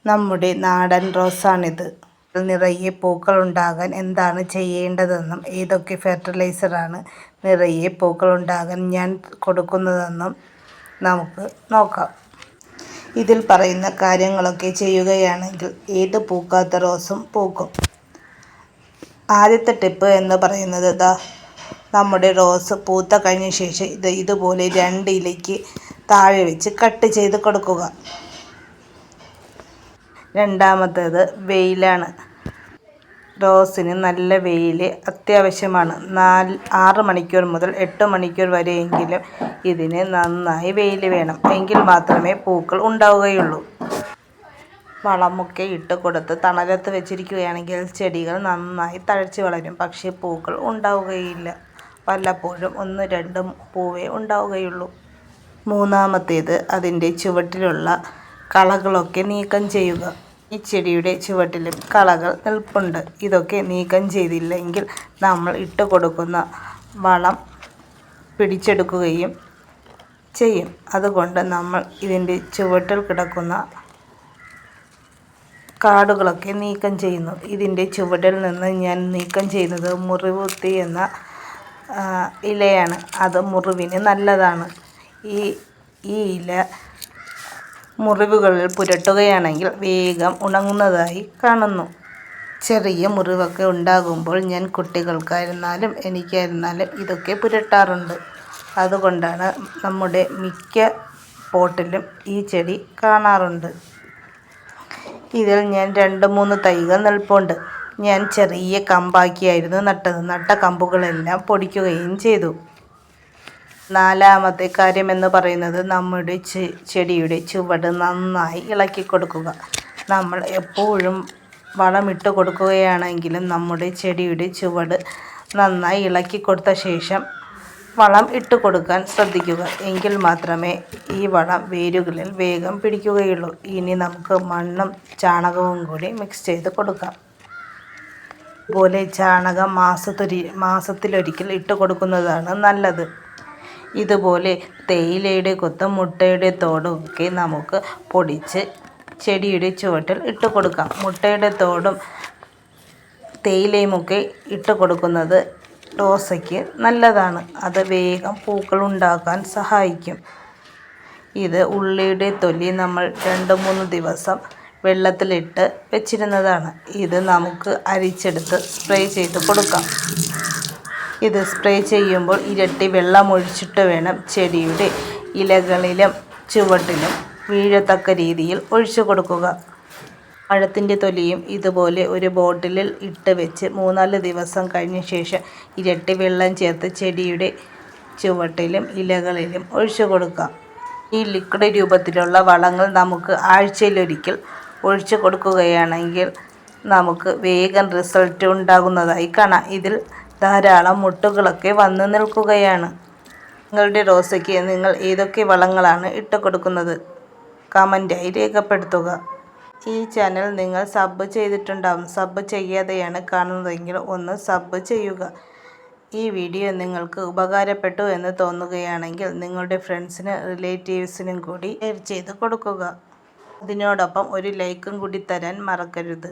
നമ്മുടെ നാടൻ റോസാണിത്. നിറയെ പൂക്കളുണ്ടാകാൻ എന്താണ് ചെയ്യേണ്ടതെന്നും ഏതൊക്കെ ഫെർട്ടിലൈസറാണ് നിറയെ പൂക്കളുണ്ടാകാൻ ഞാൻ കൊടുക്കുന്നതെന്നും നമുക്ക് നോക്കാം. ഇതിൽ പറയുന്ന കാര്യങ്ങളൊക്കെ ചെയ്യുകയാണെങ്കിൽ ഏത് പൂക്കാത്ത റോസും പൂക്കും. ആദ്യത്തെ ടിപ്പ് എന്ന് പറയുന്നത് നമ്മുടെ റോസ് പൂത്ത കഴിഞ്ഞ ശേഷം ഇതുപോലെ 2 ഇലയ്ക്ക് താഴെ വെച്ച് കട്ട് ചെയ്ത് കൊടുക്കുക. രണ്ടാമത്തേത് വെയിലാണ്. റോസിന് നല്ല വെയിൽ അത്യാവശ്യമാണ്. 6 മണിക്കൂർ മുതൽ 8 മണിക്കൂർ വരെയെങ്കിലും ഇതിന് നന്നായി വെയിൽ വേണം. എങ്കിൽ മാത്രമേ പൂക്കൾ ഉണ്ടാവുകയുള്ളൂ. വളമൊക്കെ ഇട്ട് കൊടുത്ത് തണലത്ത് വെച്ചിരിക്കുകയാണെങ്കിൽ ചെടികൾ നന്നായി തഴച്ച് വളരും. പക്ഷേ പൂക്കൾ ഉണ്ടാവുകയില്ല. വല്ലപ്പോഴും 1-2 പൂവേ ഉണ്ടാവുകയുള്ളൂ. മൂന്നാമത്തേത് അതിൻ്റെ ചുവട്ടിലുള്ള കളകളൊക്കെ നീക്കം ചെയ്യുക. ഈ ചെടിയുടെ ചുവട്ടിലും കളകൾ നിൽപ്പുണ്ട്. ഇതൊക്കെ നീക്കം ചെയ്തില്ലെങ്കിൽ നമ്മൾ ഇട്ട് കൊടുക്കുന്ന വളം പിടിച്ചെടുക്കുകയും ചെയ്യും. അതുകൊണ്ട് നമ്മൾ ഇതിൻ്റെ ചുവട്ടിൽ കിടക്കുന്ന കാടുകളൊക്കെ നീക്കം ചെയ്യുന്നു. ഇതിൻ്റെ ചുവട്ടിൽ നിന്ന് ഞാൻ നീക്കം ചെയ്യുന്നത് മുറിവുത്തി എന്ന ഇലയാണ്. അത് മുറിവിന് നല്ലതാണ്. ഈ ഇല മുറിവുകളിൽ പുരട്ടുകയാണെങ്കിൽ വേഗം ഉണങ്ങുന്നതായി കാണുന്നു. ചെറിയ മുറിവൊക്കെ ഉണ്ടാകുമ്പോൾ ഞാൻ കുട്ടികൾക്കായിരുന്നാലും എനിക്കായിരുന്നാലും ഇതൊക്കെ പുരട്ടാറുണ്ട്. അതുകൊണ്ടാണ് നമ്മുടെ മിക്ക പോട്ടിലും ഈ ചെടി കാണാറുണ്ട്. ഇതിൽ ഞാൻ 2-3 തൈകൾ നിൽപ്പുണ്ട്. ഞാൻ ചെറിയ കമ്പാക്കിയായിരുന്നു നട്ടത്. നട്ട കമ്പുകളെല്ലാം പൊടിക്കുകയും ചെയ്തു. നാലാമത്തെ കാര്യമെന്ന് പറയുന്നത് നമ്മുടെ ചെടിയുടെ ചുവട് നന്നായി ഇളക്കി കൊടുക്കുക. നമ്മൾ എപ്പോഴും വളമിട്ട് കൊടുക്കുകയാണെങ്കിലും നമ്മുടെ ചെടിയുടെ ചുവട് നന്നായി ഇളക്കി കൊടുത്ത ശേഷം വളം ഇട്ട് കൊടുക്കാൻ ശ്രദ്ധിക്കുക. എങ്കിൽ മാത്രമേ ഈ വളം വേരുകളിൽ വേഗം പിടിക്കുകയുള്ളൂ. ഇനി നമുക്ക് മണ്ണും ചാണകവും കൂടി മിക്സ് ചെയ്ത് കൊടുക്കാം. അതുപോലെ ചാണകം മാസത്തിലൊരിക്കൽ ഇട്ട് കൊടുക്കുന്നതാണ് നല്ലത്. ഇതുപോലെ തേയിലയുടെ കൊത്തും മുട്ടയുടെ തോടും ഒക്കെ നമുക്ക് പൊടിച്ച് ചെടിയുടെ ചുവട്ടിൽ ഇട്ട് കൊടുക്കാം. മുട്ടയുടെ തോടും തേയിലയുമൊക്കെ ഇട്ട് കൊടുക്കുന്നത് റോസയ്ക്ക് നല്ലതാണ്. അത് വേഗം പൂക്കൾ ഉണ്ടാക്കാൻ സഹായിക്കും. ഇത് ഉള്ളിയുടെ തൊലി നമ്മൾ 2-3 ദിവസം വെള്ളത്തിലിട്ട് വെച്ചിരുന്നതാണ്. ഇത് നമുക്ക് അരിച്ചെടുത്ത് സ്പ്രേ ചെയ്ത് കൊടുക്കാം. ഇത് സ്പ്രേ ചെയ്യുമ്പോൾ ഇരട്ടി വെള്ളമൊഴിച്ചിട്ട് വേണം ചെടിയുടെ ഇലകളിലും ചുവട്ടിലും വീഴത്തക്ക രീതിയിൽ ഒഴിച്ചു കൊടുക്കുക. പഴത്തിൻ്റെ തൊലിയും ഇതുപോലെ ഒരു ബോട്ടിലിൽ ഇട്ട് വെച്ച് 3-4 ദിവസം കഴിഞ്ഞ ശേഷം ഇരട്ടി വെള്ളം ചേർത്ത് ചെടിയുടെ ചുവട്ടിലും ഇലകളിലും ഒഴിച്ചു കൊടുക്കാം. ഈ ലിക്വിഡ് രൂപത്തിലുള്ള വളങ്ങൾ നമുക്ക് ആഴ്ചയിലൊരിക്കൽ ഒഴിച്ചു കൊടുക്കുകയാണെങ്കിൽ നമുക്ക് വേഗം റിസൾട്ട് ഉണ്ടാകുന്നതായി കാണാം. ഇതിൽ ധാരാളം മുട്ടുകളൊക്കെ വന്ന് നിൽക്കുകയാണ്. നിങ്ങളുടെ റോസയ്ക്ക് നിങ്ങൾ ഏതൊക്കെ വളങ്ങളാണ് ഇട്ട് കൊടുക്കുന്നത്? കമൻറ്റായി രേഖപ്പെടുത്തുക. ഈ ചാനൽ നിങ്ങൾ സബ് ചെയ്തിട്ടുണ്ടാവും. സബ് ചെയ്യാതെയാണ് കാണുന്നതെങ്കിൽ ഒന്ന് സബ് ചെയ്യുക. ഈ വീഡിയോ നിങ്ങൾക്ക് ഉപകാരപ്പെട്ടു എന്ന് തോന്നുകയാണെങ്കിൽ നിങ്ങളുടെ ഫ്രണ്ട്സിനും റിലേറ്റീവ്സിനും കൂടി ഷെയർ ചെയ്ത് കൊടുക്കുക. അതിനോടൊപ്പം ഒരു ലൈക്കും കൂടി തരാൻ മറക്കരുത്.